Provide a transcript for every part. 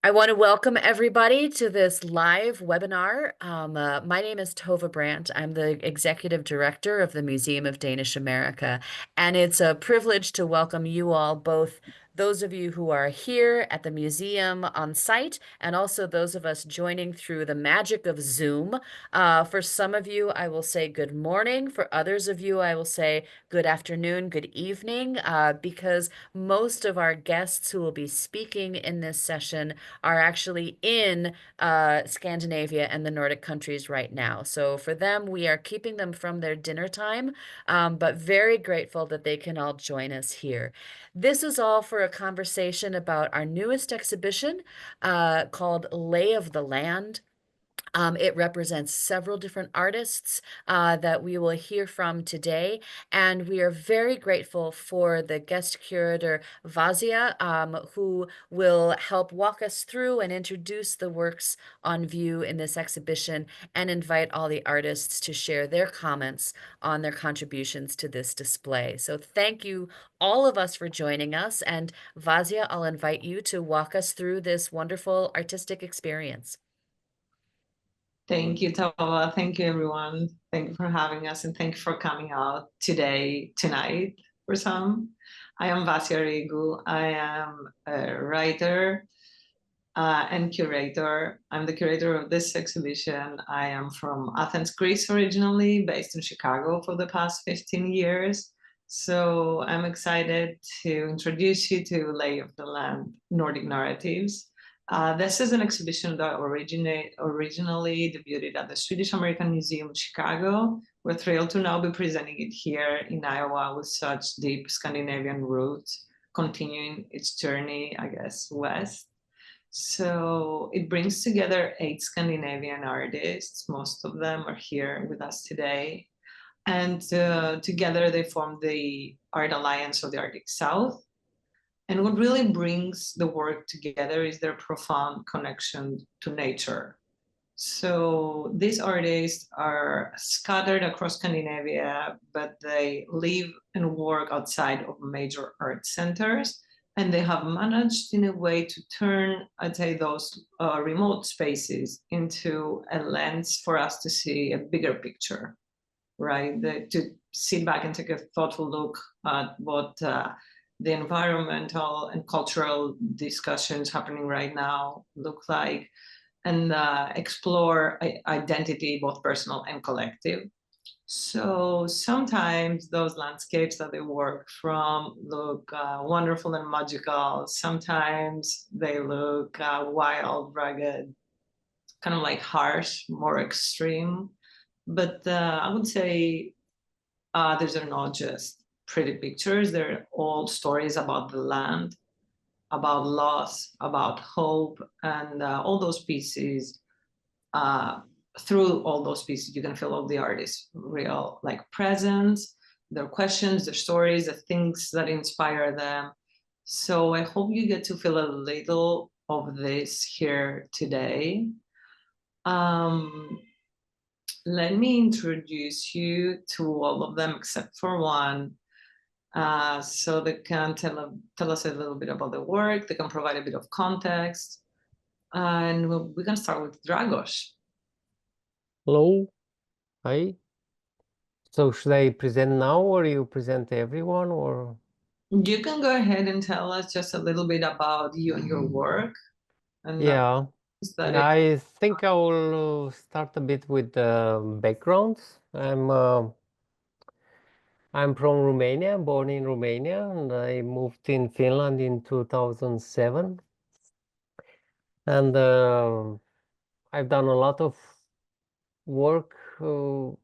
I want to welcome everybody to this live webinar. My name is Tova Brandt. I'm the Executive Director of the Museum of Danish America, and it's a privilege to welcome you all, both those of you who are here at the museum on site, and also those of us joining through the magic of Zoom. For some of you, I will say good morning. For others of you, I will say good afternoon, good evening, because most of our guests who will be speaking in this session are actually in Scandinavia and the Nordic countries right now. So for them, we are keeping them from their dinner time, but very grateful that they can all join us here. This is all for a conversation about our newest exhibition called Lay of the Land. It represents several different artists that we will hear from today, and we are very grateful for the guest curator Vasia, who will help walk us through and introduce the works on view in this exhibition and invite all the artists to share their comments on their contributions to this display. So thank you all of us for joining us, and Vasia, I'll invite you to walk us through this wonderful artistic experience. Thank you, Tova. Thank you, everyone. Thank you for having us, and thank you for coming out tonight, for some. I am Vasia Regu. I am a writer and curator. I'm the curator of this exhibition. I am from Athens, Greece, originally, based in Chicago for the past 15 years. So I'm excited to introduce you to Lay of the Land, Nordic Narratives. This is an exhibition that originally debuted at the Swedish American Museum in Chicago. We're thrilled to now be presenting it here in Iowa with such deep Scandinavian roots, continuing its journey, I guess, west. So it brings together 8 Scandinavian artists. Most of them are here with us today. And together they form the Art Alliance of the Arctic South. And what really brings the work together is their profound connection to nature. So these artists are scattered across Scandinavia, but they live and work outside of major art centers. And they have managed in a way to turn, I'd say, those remote spaces into a lens for us to see a bigger picture, right? To sit back and take a thoughtful look at what the environmental and cultural discussions happening right now look like, and explore identity, both personal and collective. So sometimes those landscapes that they work from look wonderful and magical. Sometimes they look wild, rugged, kind of like harsh, more extreme. But I would say these are not just pretty pictures. They're all stories about the land, about loss, about hope, and all those pieces. Through all those pieces, you can feel all the artist's real presence, their questions, their stories, the things that inspire them. So I hope you get to feel a little of this here today. Let me introduce you to all of them except for one. So they can tell us a little bit about the work, they can provide a bit of context. And we're going to start with Dragos. Hello. Hi. So should I present now, or you present everyone, or? You can go ahead and tell us just a little bit about you and your work. And yeah, I think I will start a bit with the background. I'm from Romania, born in Romania, and I moved in Finland in 2007. And I've done a lot of work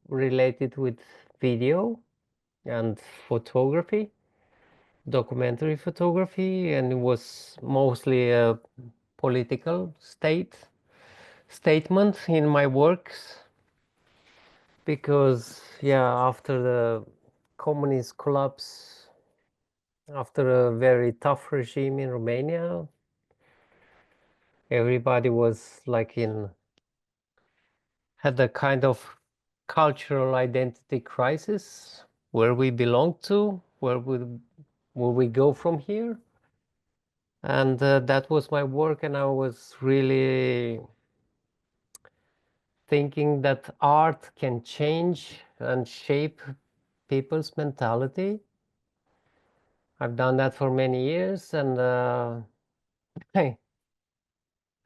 related with video and photography, documentary photography, and it was mostly a political statement in my works, because after the communist collapse, after a very tough regime in Romania, everybody was had a kind of cultural identity crisis, where we belong to, where we go from here. And that was my work, and I was really thinking that art can change and shape people's mentality. I've done that for many years, and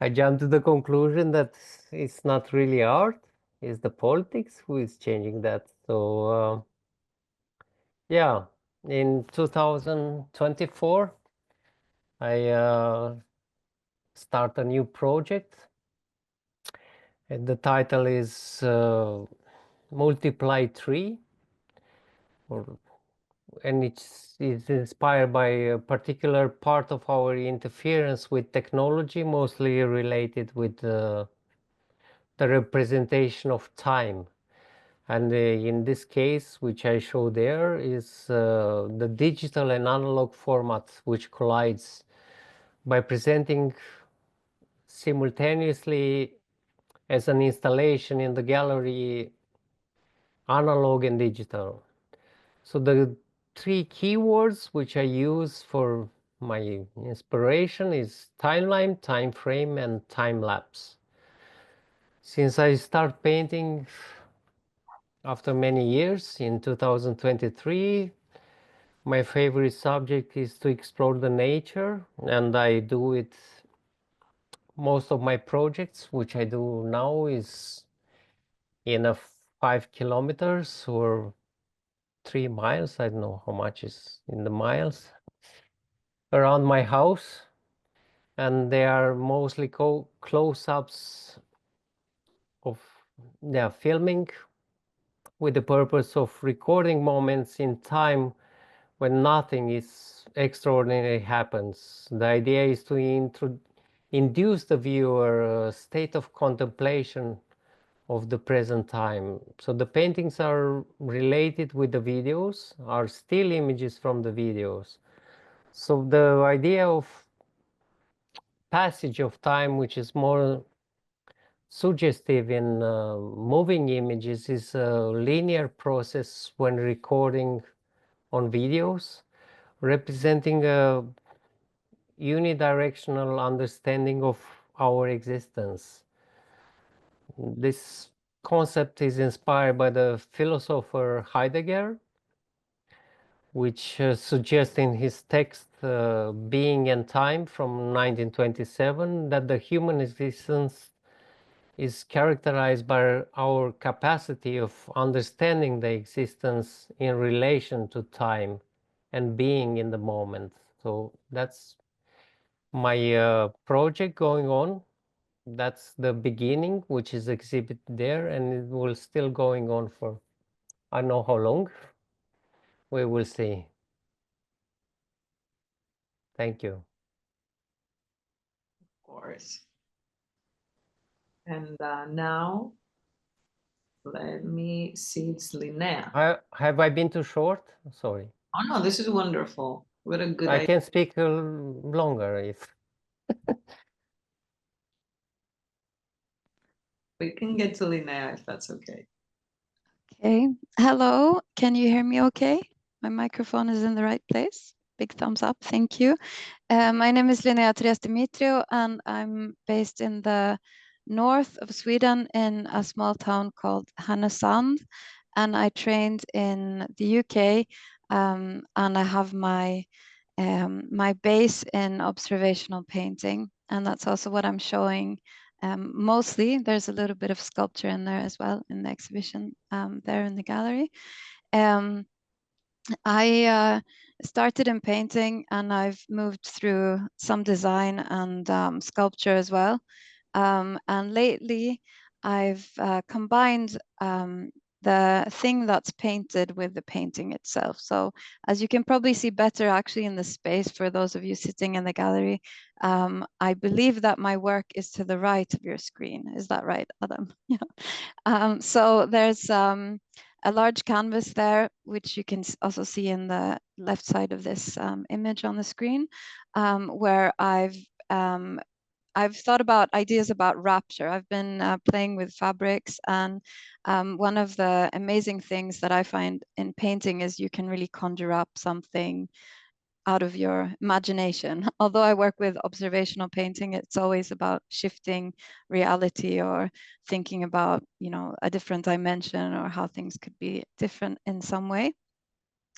I jumped to the conclusion that it's not really art, it's the politics who is changing that. So yeah, in 2024, I start a new project, and the title is Multiply Tree, and it's inspired by a particular part of our interference with technology, mostly related with the representation of time. And in this case, which I show there, is the digital and analog format which collides by presenting simultaneously as an installation in the gallery analog and digital. So the three keywords which I use for my inspiration is timeline, time frame, and time lapse. Since I start painting after many years in 2023, my favorite subject is to explore the nature, and I do it. Most of my projects, which I do now, is in a 5 kilometers or 3 miles. I don't know how much is in the miles around my house, and they are mostly close-ups of filming with the purpose of recording moments in time when nothing is extraordinary happens. The idea is to induce the viewer a state of contemplation of the present time. So the paintings are related with the videos, are still images from the videos. So the idea of passage of time, which is more suggestive in moving images, is a linear process when recording on videos, representing a unidirectional understanding of our existence. This concept is inspired by the philosopher Heidegger, which suggests in his text Being and Time from 1927 that the human existence is characterized by our capacity of understanding the existence in relation to time and being in the moment. So that's my project going on. That's the beginning, which is exhibited there, and it will still going on for I don't know how long. We will see. Thank you. Of course. And now, let me see, it's Linnéa. Have I been too short? Sorry. Oh no, this is wonderful. What a good I idea. can speak longer if. We can get to Linnéa if that's okay. Okay. Hello. Can you hear me okay? My microphone is in the right place. Big thumbs up. Thank you. My name is Linnéa Therese Dimitriou, and I'm based in the north of Sweden in a small town called Härnösand. And I trained in the UK, and I have my base in observational painting, and that's also what I'm showing. Mostly, there's a little bit of sculpture in there as well in the exhibition there in the gallery. I started in painting, and I've moved through some design and sculpture as well. And lately, I've combined the thing that's painted with the painting itself. So as you can probably see better actually in the space for those of you sitting in the gallery, I believe that my work is to the right of your screen. Is that right, Adam? Yeah. So there's a large canvas there, which you can also see in the left side of this image on the screen, where I've thought about ideas about rapture. I've been playing with fabrics, and one of the amazing things that I find in painting is you can really conjure up something out of your imagination. Although I work with observational painting, it's always about shifting reality or thinking about, you know, a different dimension or how things could be different in some way.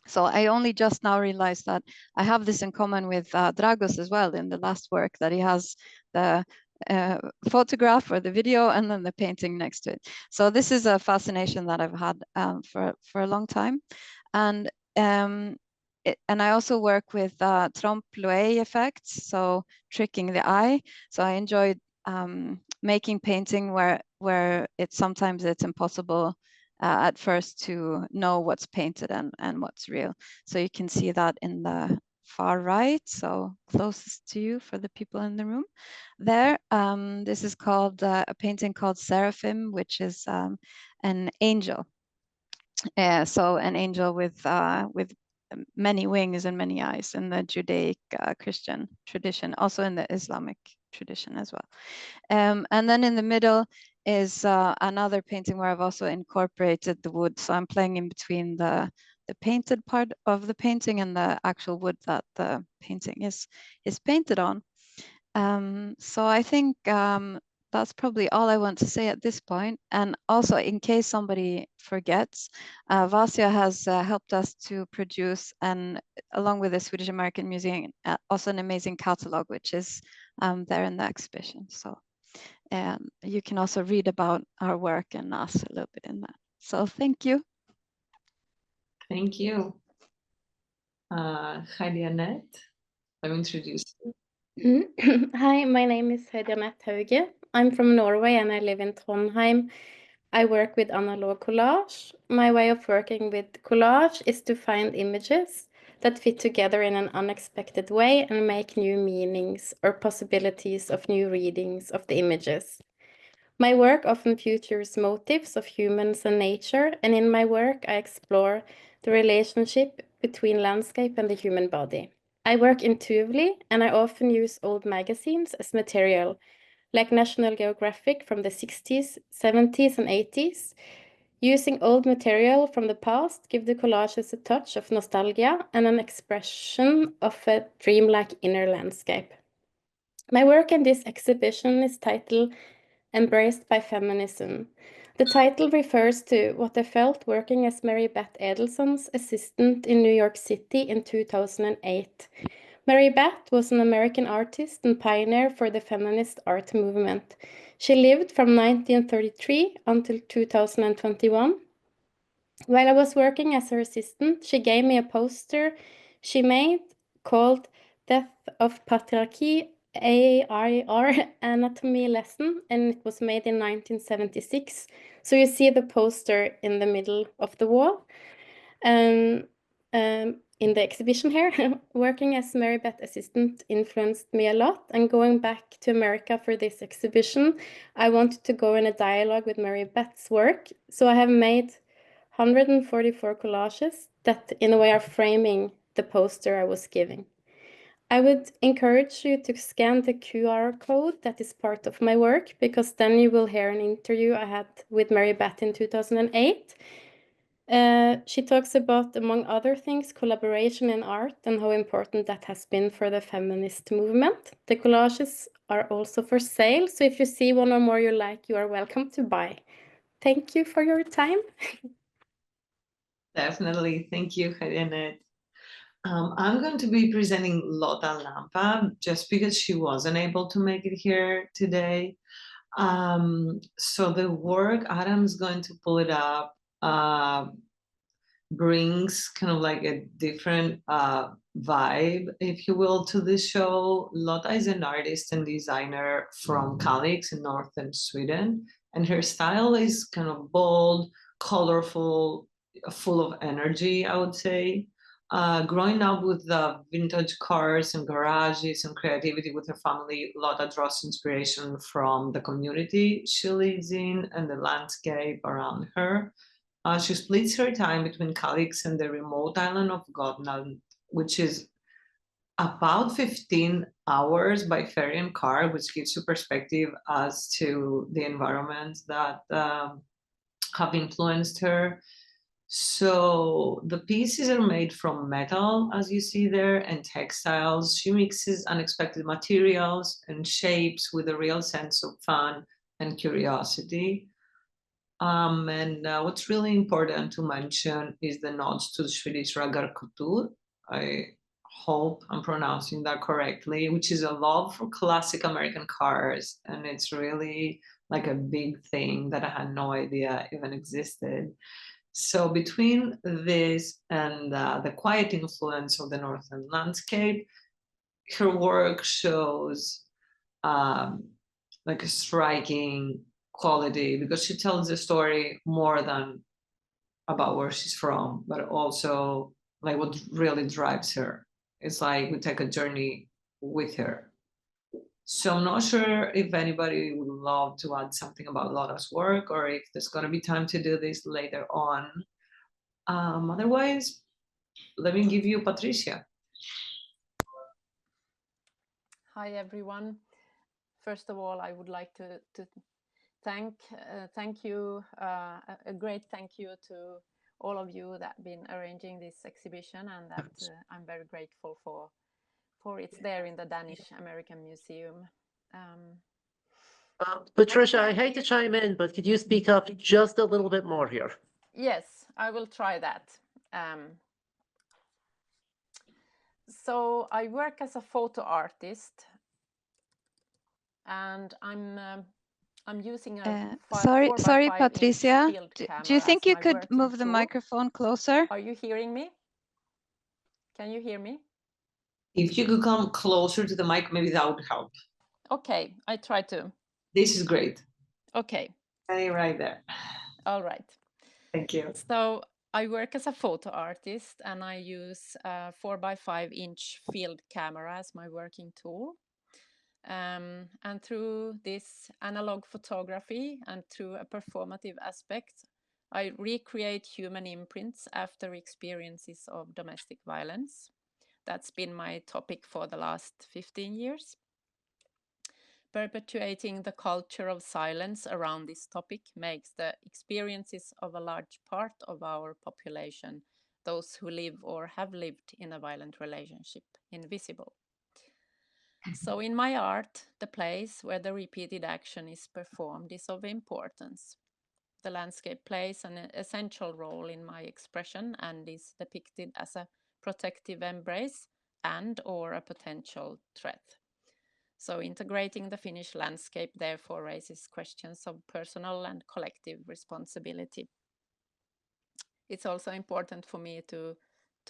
So I only just now realized that I have this in common with Dragos as well in the last work, that he has the photograph or the video and then the painting next to it. So this is a fascination that I've had for a long time. And and I also work with trompe-l'oeil effects, so tricking the eye. So I enjoyed making painting where sometimes it's impossible at first to know what's painted and what's real. So you can see that in the far right, so closest to you for the people in the room there. This is called a painting called Seraphim, which is an angel. So an angel with many wings and many eyes in the Judaic Christian tradition, also in the Islamic tradition as well. And then in the middle is another painting where I've also incorporated the wood. So I'm playing in between the painted part of the painting and the actual wood that the painting is painted on. So I think that's probably all I want to say at this point. And also, in case somebody forgets, Vasya has helped us to produce, along with the Swedish American Museum, also an amazing catalog, which is there in the exhibition. So you can also read about our work and us a little bit in that. So thank you. Thank you. Heidi-Anett, let me introduce you. Hi, my name is Heidi-Anett Haugen. I'm from Norway and I live in Trondheim. I work with analog collage. My way of working with collage is to find images that fit together in an unexpected way and make new meanings or possibilities of new readings of the images. My work often features motifs of humans and nature, and in my work I explore the relationship between landscape and the human body. I work intuitively, and I often use old magazines as material, like National Geographic from the 60s, 70s, and 80s. Using old material from the past give the collages a touch of nostalgia and an expression of a dreamlike inner landscape. My work in this exhibition is titled Embraced by Feminism. The title refers to what I felt working as Mary Beth Edelson's assistant in New York City in 2008. Mary Beth was an American artist and pioneer for the feminist art movement. She lived from 1933 until 2021. While I was working as her assistant, she gave me a poster she made called Death of Patriarchy, AIR Anatomy Lesson, and it was made in 1976. So you see the poster in the middle of the wall. In the exhibition here, working as Mary Beth assistant influenced me a lot, and going back to America for this exhibition, I wanted to go in a dialogue with Mary Beth's work. So I have made 144 collages that in a way are framing the poster I was giving. I would encourage you to scan the QR code that is part of my work, because then you will hear an interview I had with Mary Beth in 2008. She talks about, among other things, collaboration in art and how important that has been for the feminist movement. The collages are also for sale, so if you see one or more you like, you are welcome to buy. Thank you for your time. Definitely. Thank you, Heidi-Anett. I'm going to be presenting Lotta Lampa just because she wasn't able to make it here today. So the work, Adam's going to pull it up, brings kind of like a different vibe, if you will, to this show. Lotta is an artist and designer from Kalix in northern Sweden, and her style is kind of bold, colorful, full of energy, I would say. Growing up with the vintage cars and garages and creativity with her family, Lotta draws inspiration from the community she lives in and the landscape around her. She splits her time between Kalix and the remote island of Gotland, which is about 15 hours by ferry and car, which gives you perspective as to the environments that have influenced her. So the pieces are made from metal, as you see there, and textiles. She mixes unexpected materials and shapes with a real sense of fun and curiosity. What's really important to mention is the nods to the Swedish ragarkultur. I hope I'm pronouncing that correctly, which is a love for classic American cars. And it's really like a big thing that I had no idea even existed. So between this and the quiet influence of the northern landscape, her work shows like a striking quality, because she tells the story more than about where she's from, but also like what really drives her. It's like we take a journey with her. So I'm not sure if anybody would love to add something about Lotta's work, or if there's going to be time to do this later on. Otherwise, let me give you Patricia. Hi, everyone. First of all, I would like to thank you, a great thank you to all of you that have been arranging this exhibition, and that I'm very grateful for it's there in the Danish American Museum. Patricia, I hate to chime in, but could you speak up just a little bit more here? Yes, I will try that. So I work as a photo artist, and I'm using a sorry, Patricia. Do you think you could move the microphone closer? Are you hearing me? Can you hear me? If you could come closer to the mic, maybe that would help. Okay, I try to. This is great. Okay. Right there. All right. Thank you. So I work as a photo artist, and I use a 4x5-inch field camera as my working tool. And through this analog photography and through a performative aspect, I recreate human imprints after experiences of domestic violence. That's been my topic for the last 15 years. Perpetuating the culture of silence around this topic makes the experiences of a large part of our population, those who live or have lived in a violent relationship, invisible. So in my art, the place where the repeated action is performed is of importance. The landscape plays an essential role in my expression and is depicted as a protective embrace and or a potential threat. So integrating the Finnish landscape therefore raises questions of personal and collective responsibility. It's also important for me to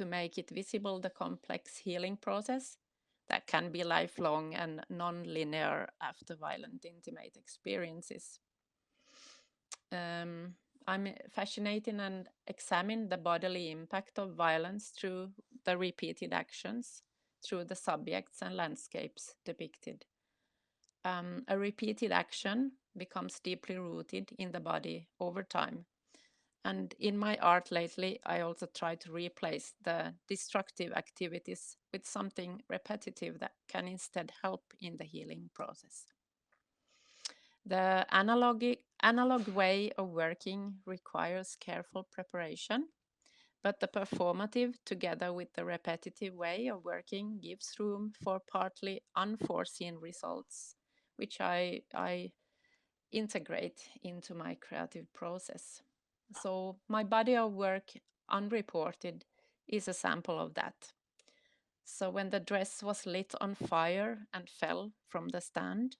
make it visible the complex healing process that can be lifelong and non-linear after violent intimate experiences. I'm fascinated and examine the bodily impact of violence through the repeated actions, through the subjects and landscapes depicted. A repeated action becomes deeply rooted in the body over time. And in my art lately, I also try to replace the destructive activities with something repetitive that can instead help in the healing process. The analog way of working requires careful preparation, but the performative, together with the repetitive way of working, gives room for partly unforeseen results, which I integrate into my creative process. So my body of work, unreported, is a sample of that. So when the dress was lit on fire and fell from the stand,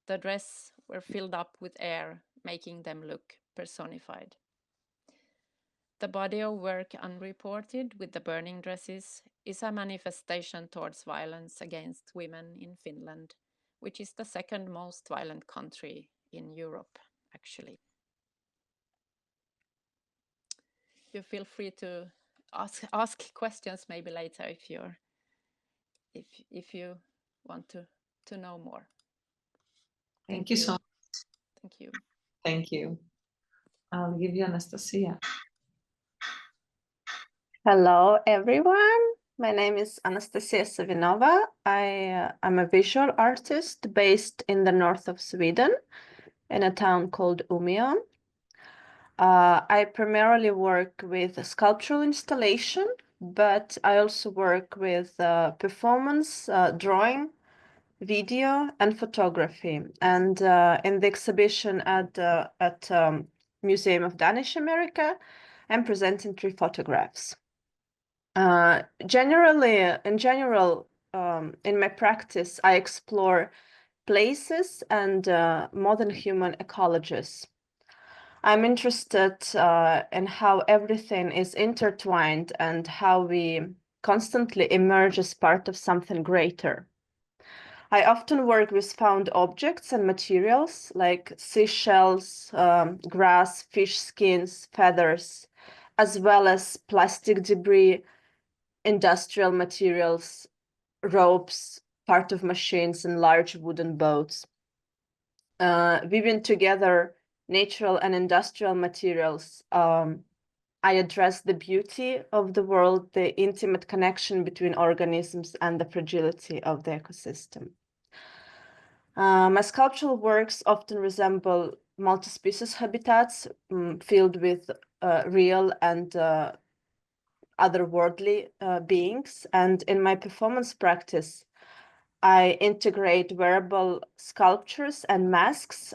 the dress were filled up with air, making them look personified. The body of work, unreported, with the burning dresses, is a manifestation towards violence against women in Finland, which is the second most violent country in Europe, actually. You feel free to ask questions maybe later if you want to know more. Thank you so much. Thank you. Thank you. I'll give you Anastasia. Hello, everyone. My name is Anastasia Savinova. I'm a visual artist based in the north of Sweden in a town called Umeå. I primarily work with sculptural installation, but I also work with performance, drawing, video, and photography. And in the exhibition at Museum of Danish America, I'm presenting 3 photographs. In general, in my practice, I explore places and modern human ecologies. I'm interested in how everything is intertwined and how we constantly emerge as part of something greater. I often work with found objects and materials like seashells, grass, fish skins, feathers, as well as plastic debris, industrial materials, ropes, part of machines, and large wooden boats. Weaving together natural and industrial materials, I address the beauty of the world, the intimate connection between organisms, and the fragility of the ecosystem. My sculptural works often resemble multi-species habitats filled with real and otherworldly beings. And in my performance practice, I integrate wearable sculptures and masks,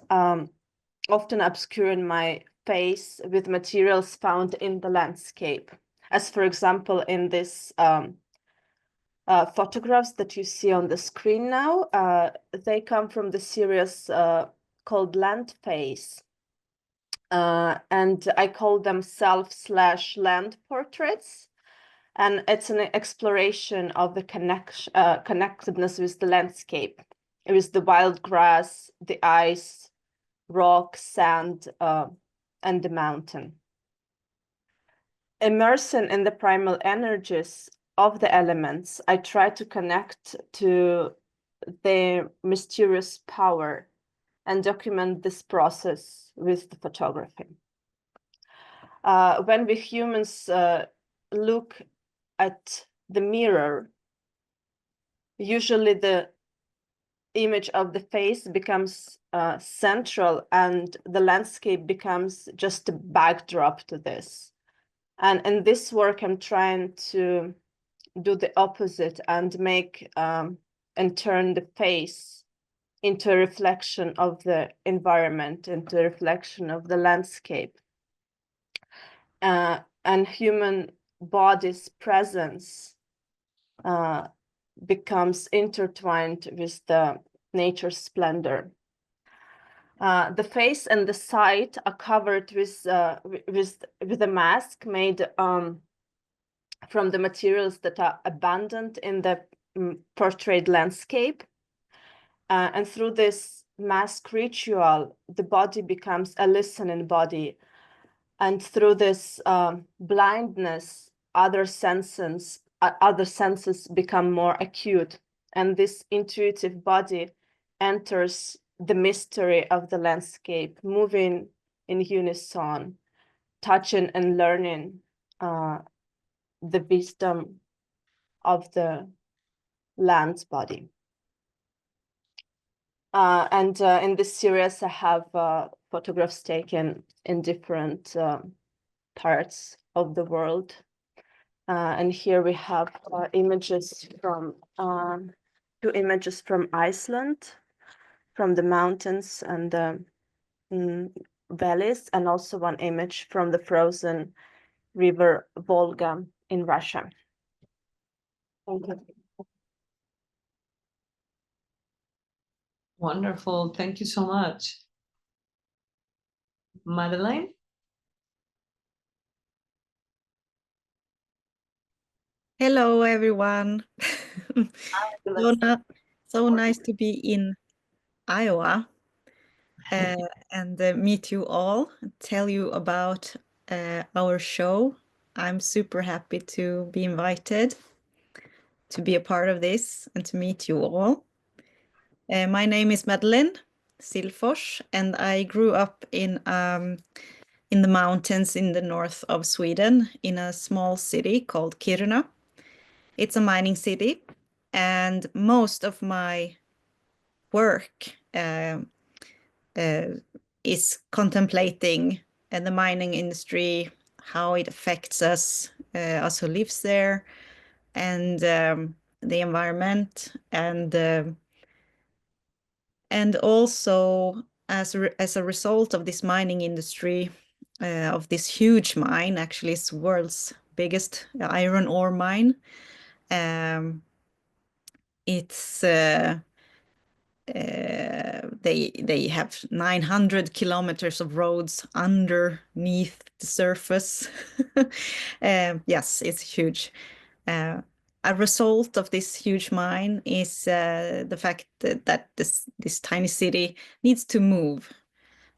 often obscuring my face with materials found in the landscape. As for example, in this photographs that you see on the screen now, they come from the series called Land Face. And I call them self/land portraits. And it's an exploration of the connectedness with the landscape, with the wild grass, the ice, rock, sand, and the mountain. Immersing in the primal energies of the elements, I try to connect to their mysterious power and document this process with the photography. When we humans look at the mirror, usually the image of the face becomes central and the landscape becomes just a backdrop to this. And in this work, I'm trying to do the opposite and make and turn the face into a reflection of the environment, into a reflection of the landscape. And human body's presence becomes intertwined with the nature's splendor. The face and the side are covered with a mask made from the materials that are abundant in the portrayed landscape. And through this mask ritual, the body becomes a listening body. And through this blindness, other senses become more acute. And this intuitive body enters the mystery of the landscape, moving in unison, touching and learning the wisdom of the land's body. And in this series, I have photographs taken in different parts of the world. And here we have images from 2 images from Iceland, from the mountains and the valleys, and also 1 image from the frozen river Volga in Russia. Thank you. Wonderful. Thank you so much. Madelaine? Hello, everyone. So nice to be in Iowa and meet you all, tell you about our show. I'm super happy to be invited to be a part of this and to meet you all. My name is Madelaine Sillfors, and I grew up in the mountains in the north of Sweden, in a small city called Kiruna. It's a mining city, and most of my work is contemplating and the mining industry, how it affects us who lives there, and the environment, and also as a result of this mining industry, of this huge mine, actually it's the world's biggest iron ore mine. It's they have 900 kilometers of roads underneath the surface. Yes, it's huge. A result of this huge mine is the fact that this tiny city needs to move.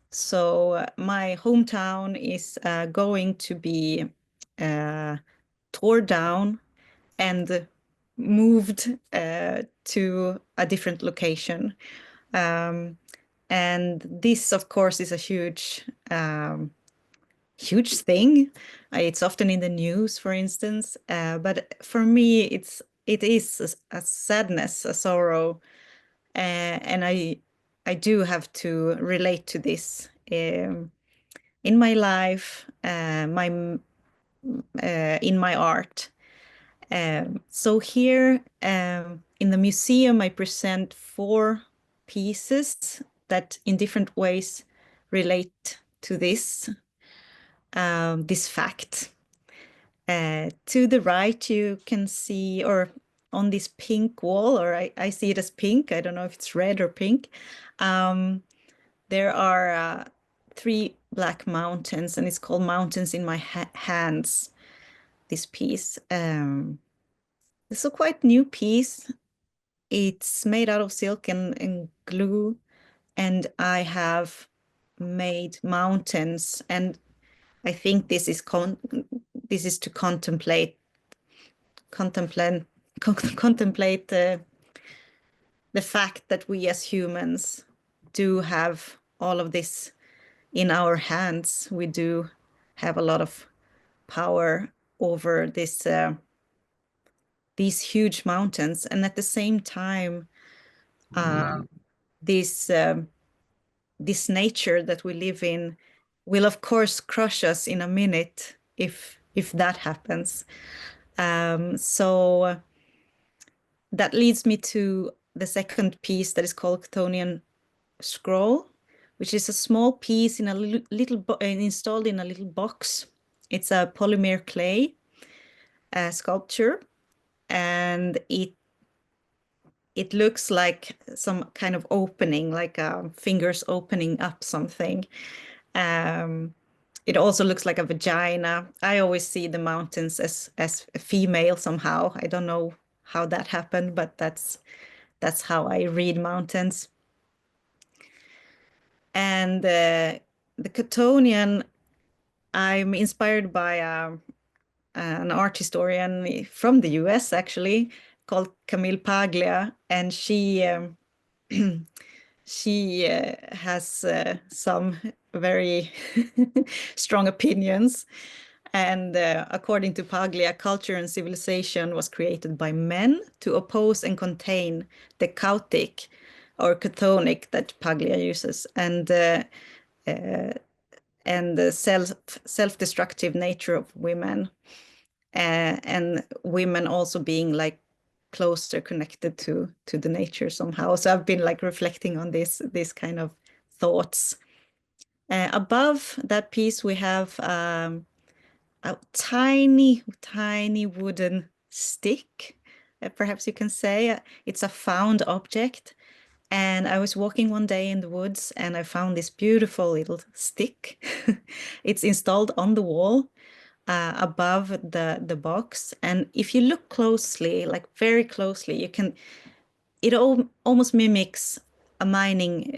So my hometown is going to be torn down and moved to a different location. And this, of course, is a huge thing. It's often in the news, for instance. But for me, it is a sadness, a sorrow, and I do have to relate to this in my life, in my art. So here in the museum, I present 4 pieces that in different ways relate to this fact. To the right, you can see, or on this pink wall, or I see it as pink, I don't know if it's red or pink, there are 3 black mountains, and it's called Mountains in My Hands, this piece. It's a quite new piece. It's made out of silk and glue, and I have made mountains, and I think this is to contemplate the fact that we as humans do have all of this in our hands. We do have a lot of power over these huge mountains, and at the same time, this nature that we live in will of course crush us in a minute if that happens. So that leads me to the second piece, that is called Chthonian Scroll, which is a small piece in a little installed in a little box. It's a polymer clay sculpture, and it looks like some kind of opening, like fingers opening up something. It also looks like a vagina. I always see the mountains as a female somehow. I don't know how that happened, but that's how I read mountains. And the Chthonian, I'm inspired by an art historian from the US, actually, called Camille Paglia, and she has some very strong opinions. And according to Paglia, culture and civilization was created by men to oppose and contain the chaotic or chthonic that Paglia uses, and the self-destructive nature of women, and women also being like closer connected to the nature somehow. So I've been like reflecting on this kind of thoughts. Above that piece, we have a tiny wooden stick, perhaps you can say. It's a found object. And I was walking one day in the woods, and I found this beautiful little stick. It's installed on the wall above the box. And if you look closely, like very closely, it almost mimics a mining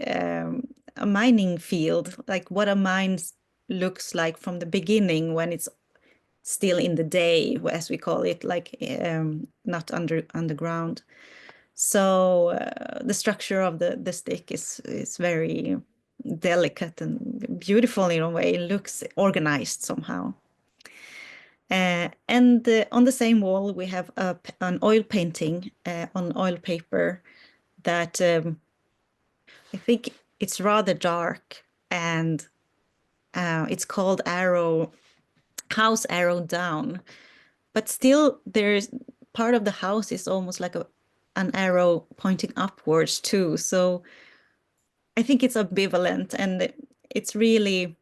field, like what a mine looks like from the beginning, when it's still in the day, as we call it, like not underground. So the structure of the stick is very delicate and beautiful in a way. It looks organized somehow. And on the same wall, we have an oil painting on oil paper that I think it's rather dark, and It's called House Arrow Down, but still there's part of the house is almost like an arrow pointing upwards too. So I think it's ambivalent, and it's really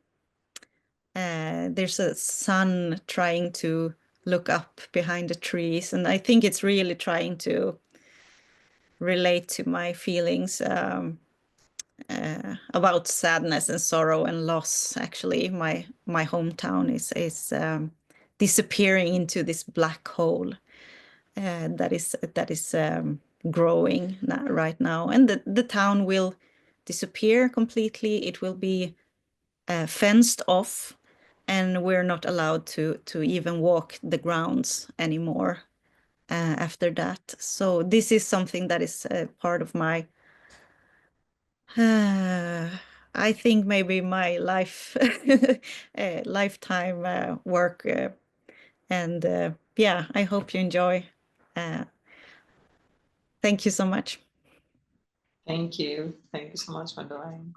there's a sun trying to look up behind the trees, and I think it's really trying to relate to my feelings about sadness and sorrow and loss. Actually, my hometown is disappearing into this black hole that is growing right now, and the town will disappear completely. It will be fenced off, and we're not allowed to even walk the grounds anymore after that. So this is something that is part of my I think maybe my lifetime work, and yeah, I hope you enjoy. Thank you so much. Thank you so much, Madeleine.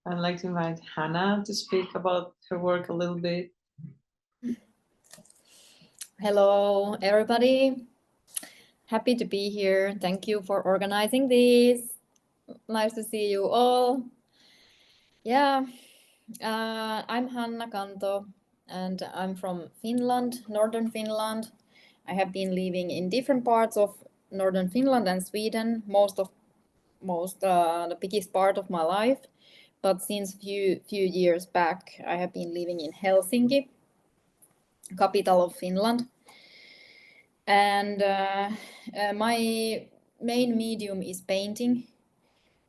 I'd like to invite Hanna to speak about her work a little bit. Hello, everybody. Happy to be here. Thank you for organizing this. Nice to see you all. Yeah, I'm Hanna Kanto, and I'm from Finland, northern Finland. I have been living in different parts of northern Finland and Sweden the biggest part of my life. But since few years back, I have been living in Helsinki, capital of Finland. And my main medium is painting,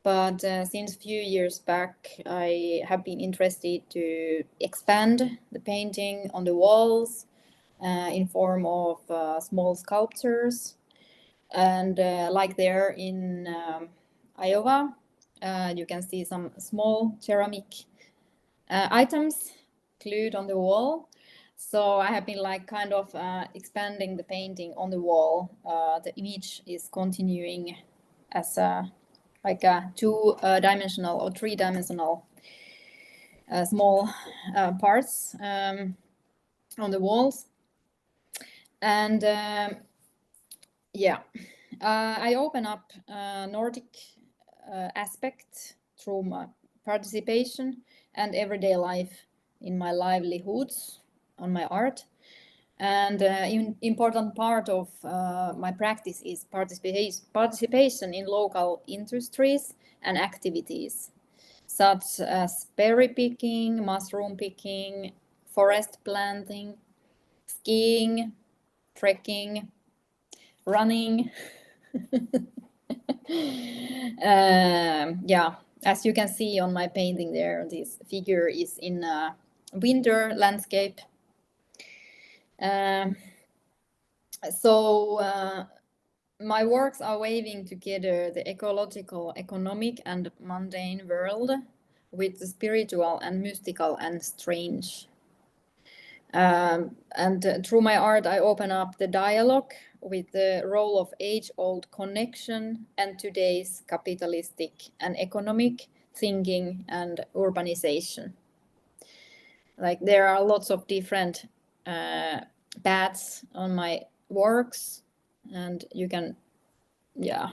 but since few years back, I have been interested to expand the painting on the walls in form of small sculptures. And like there in Iowa, you can see some small ceramic items glued on the wall. So I have been like kind of expanding the painting on the wall. The image is continuing as like a two-dimensional or three-dimensional small parts on the walls. And yeah, I open up Nordic aspect through my participation and everyday life in my livelihoods on my art. And important part of my practice is participation in local industries and activities, such as berry picking, mushroom picking, forest planting, skiing, trekking, running. Yeah, as you can see on my painting there, this figure is in a winter landscape. So my works are weaving together the ecological, economic, and mundane world with the spiritual and mystical and strange. And through my art, I open up the dialogue with the role of age-old connection and today's capitalistic and economic thinking and urbanization. Like there are lots of different paths on my works, and you can, yeah,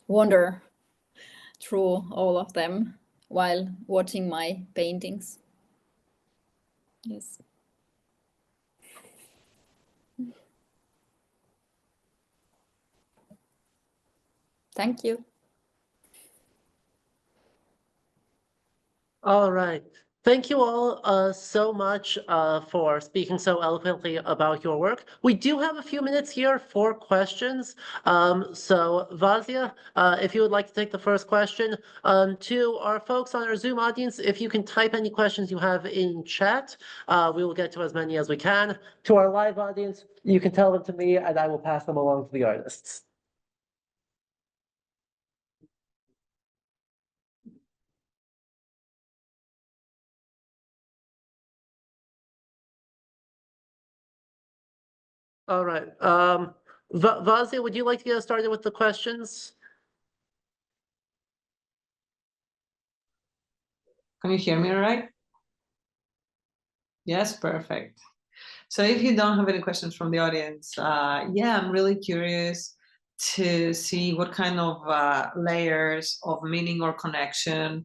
wander through all of them while watching my paintings. Yes. Thank you. All right. Thank you all so much for speaking so eloquently about your work. We do have a few minutes here for questions. So Vasia, if you would like to take the first question. To our folks on our Zoom audience, if you can type any questions you have in chat, we will get to as many as we can. To our live audience, you can tell them to me and I will pass them along to the artists. All right. Vasia, would you like to get us started with the questions? Can you hear me all right? Yes, perfect. So if you don't have any questions from the audience, yeah, I'm really curious to see what kind of layers of meaning or connection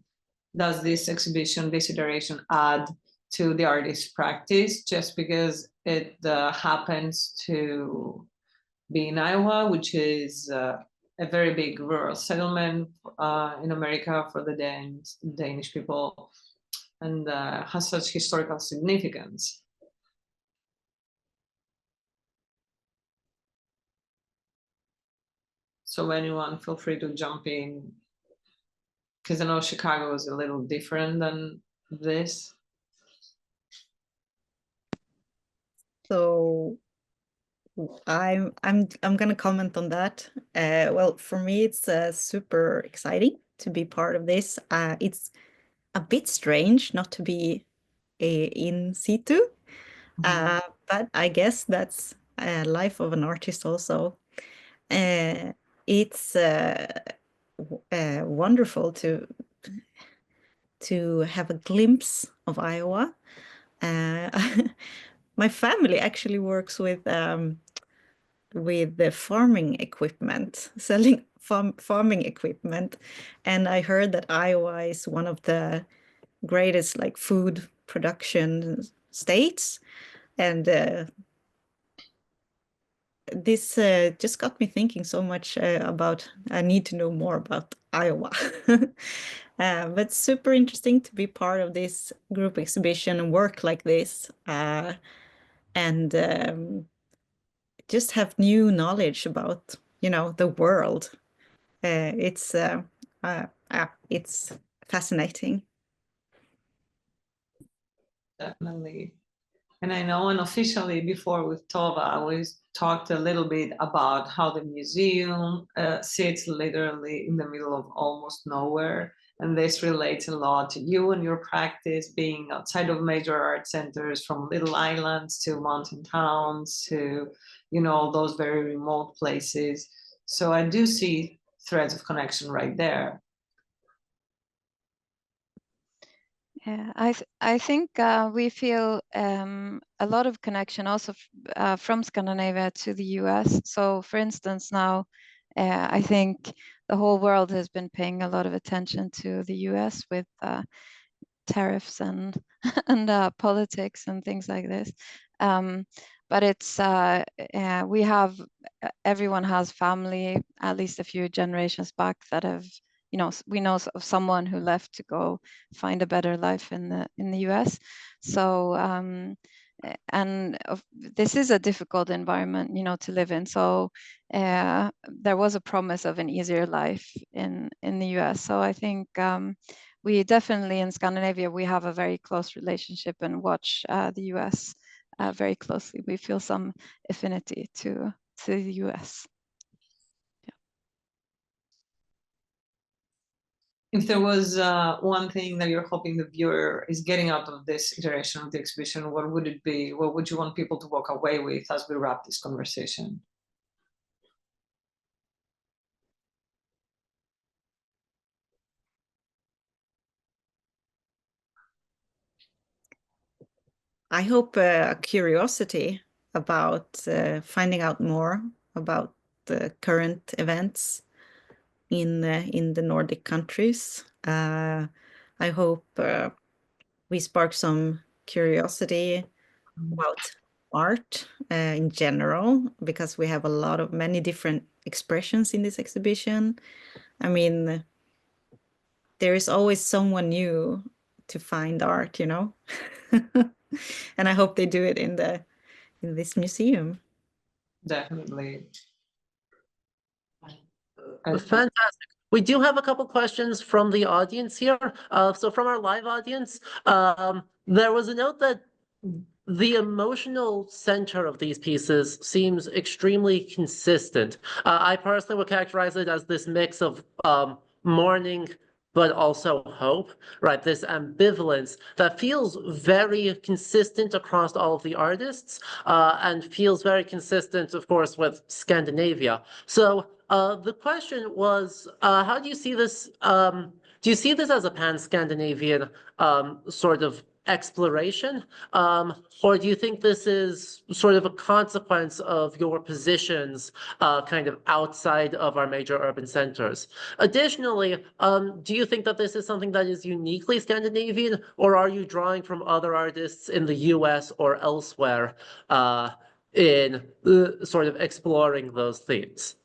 does this exhibition, this iteration add to the artist's practice, just because it happens to be in Iowa, which is a very big rural settlement in America for the Danish people, and has such historical significance. So anyone feel free to jump in, because I know Chicago is a little different than this. So I'm gonna comment on that. Well, for me, it's super exciting to be part of this. It's a bit strange not to be in situ, but I guess that's life of an artist also. It's wonderful to have a glimpse of Iowa. My family actually works with the farming equipment, selling farming equipment, and I heard that Iowa is one of the greatest like food production states, and this just got me thinking so much about I need to know more about Iowa. But super interesting to be part of this group exhibition and work like this, and just have new knowledge about, you know, the world. It's fascinating. Definitely. And I know unofficially before with Tova, we talked a little bit about how the museum sits literally in the middle of almost nowhere. And this relates a lot to you and your practice being outside of major art centers, from little islands to mountain towns to, you know, those very remote places. So I do see threads of connection right there. Yeah, I think we feel a lot of connection also from Scandinavia to the US. So, for instance, now I think the whole world has been paying a lot of attention to the US with tariffs and and politics and things like this. But it's we have everyone has family at least a few generations back that have, you know, we know of someone who left to go find a better life in the US. So and this is a difficult environment, you know, to live in. So there was a promise of an easier life in the US. So I think we definitely in Scandinavia we have a very close relationship and watch the US very closely. We feel some affinity to the US. If there was one thing that you're hoping the viewer is getting out of this iteration of the exhibition, what would it be? What would you want people to walk away with as we wrap this conversation? I hope a curiosity about finding out more about the current events in the Nordic countries. I hope we spark some curiosity about art in general, because we have a lot of many different expressions in this exhibition. I mean, there is always someone new to find art, you know. And I hope they do it in this museum. Definitely. Fantastic. We do have a couple questions from the audience here. So from our live audience, there was a note that the emotional center of these pieces seems extremely consistent. I personally would characterize it as this mix of mourning, but also hope, right? This ambivalence that feels very consistent across all of the artists, and feels very consistent, of course, with Scandinavia. So the question was, how do you see this do you see this as a pan-Scandinavian sort of exploration, or do you think this is sort of a consequence of your positions kind of outside of our major urban centers? Additionally, do you think that this is something that is uniquely Scandinavian, or are you drawing from other artists in the US or elsewhere in sort of exploring those themes?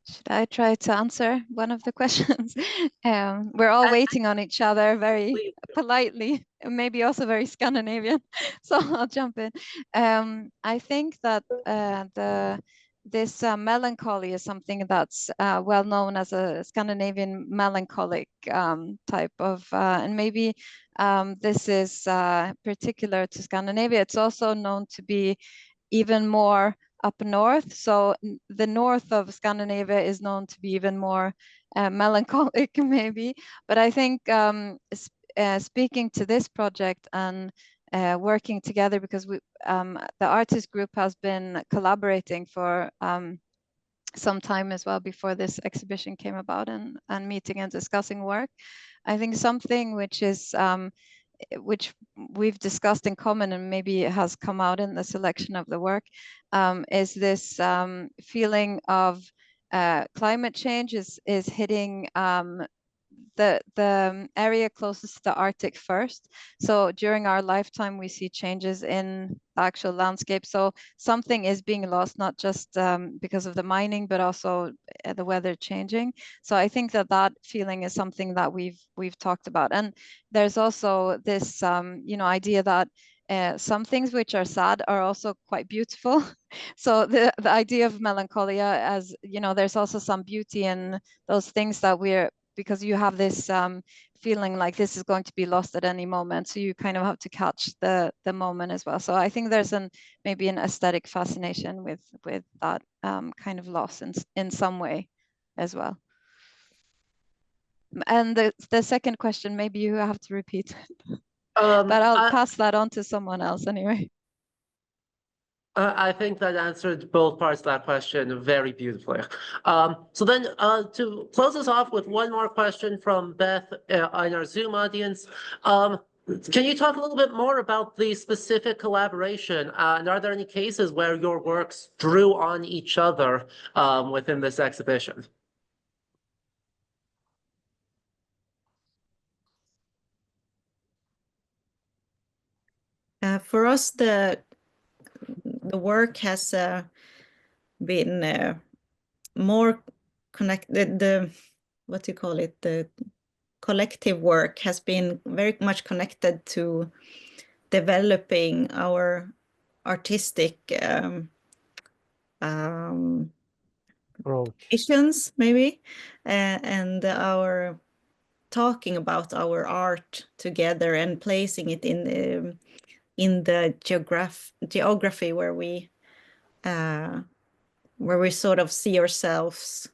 Should I try to answer one of the questions? We're all waiting on each other very politely, and maybe also very Scandinavian. So I'll jump in. I think that this melancholy is something that's well known as a Scandinavian melancholic type of, and maybe this is particular to Scandinavia. It's also known to be even more up north. So the north of Scandinavia is known to be even more melancholic, maybe. But I think speaking to this project and working together, because we, the artist group has been collaborating for some time as well before this exhibition came about, and meeting and discussing work. I think something which is which we've discussed in common, and maybe it has come out in the selection of the work, is this feeling of climate change is hitting the area closest to the Arctic first. So during our lifetime, we see changes in the actual landscape. So something is being lost, not just because of the mining, but also the weather changing. So I think that that feeling is something that we've talked about. And there's also this idea that some things which are sad are also quite beautiful. So the idea of melancholia, as there's also some beauty in those things that because you have this feeling like this is going to be lost at any moment, so you kind of have to catch the moment as well. So I think there's maybe an aesthetic fascination with that kind of loss in some way as well. And the second question, maybe you have to repeat, but I'll pass that on to someone else anyway. I think that answered both parts of that question very beautifully. So then to close us off with one more question from Beth in our Zoom audience. Can you talk a little bit more about the specific collaboration? And are there any cases where your works drew on each other within this exhibition? For us, the work has been more connected. The collective work has been very much connected to developing our artistic visions, maybe, and our talking about our art together and placing it in the geography where we sort of see ourselves.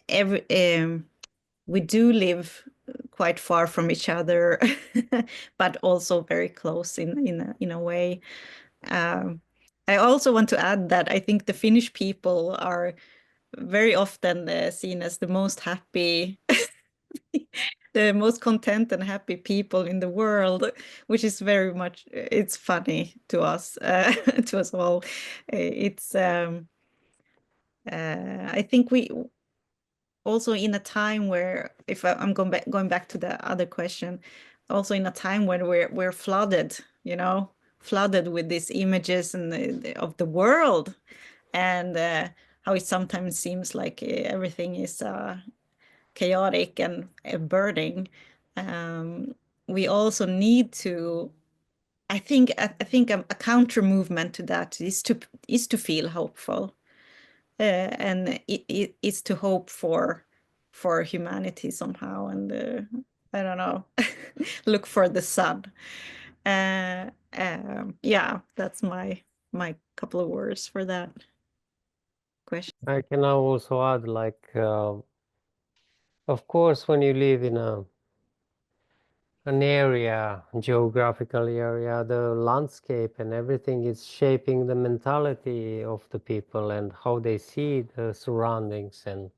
We do live quite far from each other, but also very close in a way. I also want to add that I think the Finnish people are very often seen as the most happy, the most content and happy people in the world, which is very much, it's funny to us, to us all. It's, I think we also in a time where, if I'm going back to the other question, also in a time when we're flooded, flooded with these images and of the world, and how it sometimes seems like everything is chaotic and burning. We also need to, I think a counter movement to that is to feel hopeful, and it is to hope for humanity somehow, and I don't know, look for the sun. Yeah, that's my couple of words for that question. I can now also add, like, of course, when you live in an area, geographical area, the landscape and everything is shaping the mentality of the people and how they see the surroundings and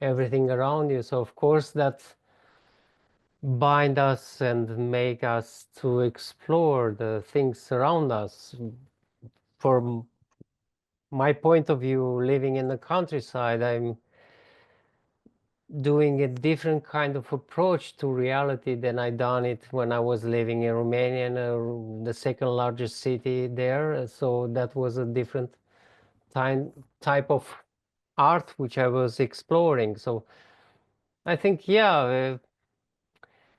everything around you. So of course that bind us and make us to explore the things around us. From my point of view, living in the countryside, I'm doing a different kind of approach to reality than I done it when I was living in Romania, in the second largest city there. So that was a different type of art which I was exploring. So I think, yeah,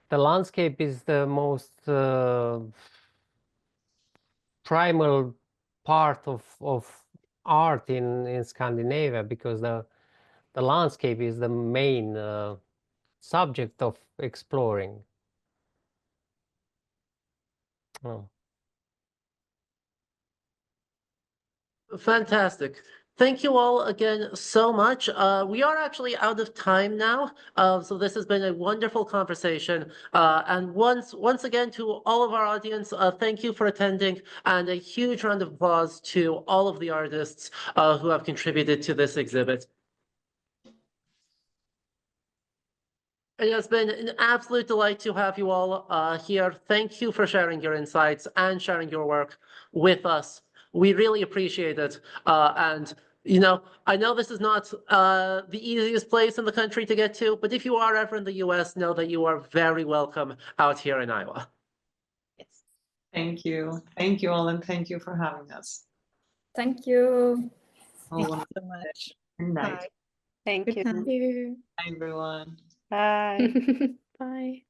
the landscape is the most primal part of art in Scandinavia, because the landscape is the main subject of exploring. Oh. Fantastic. Thank you all again so much. We are actually out of time now, so this has been a wonderful conversation. And once again, to all of our audience, thank you for attending, and a huge round of applause to all of the artists who have contributed to this exhibit. It has been an absolute delight to have you all here. Thank you for sharing your insights and sharing your work with us. We really appreciate it. And, you know, I know this is not the easiest place in the country to get to, but if you are ever in the US, know that you are very welcome out here in Iowa. Yes. Thank you. Thank you all, and thank you for having us. Thank you. Thank you so much. Good night. Bye. Thank Good you. night. Thank you. Bye, everyone. Bye. Bye.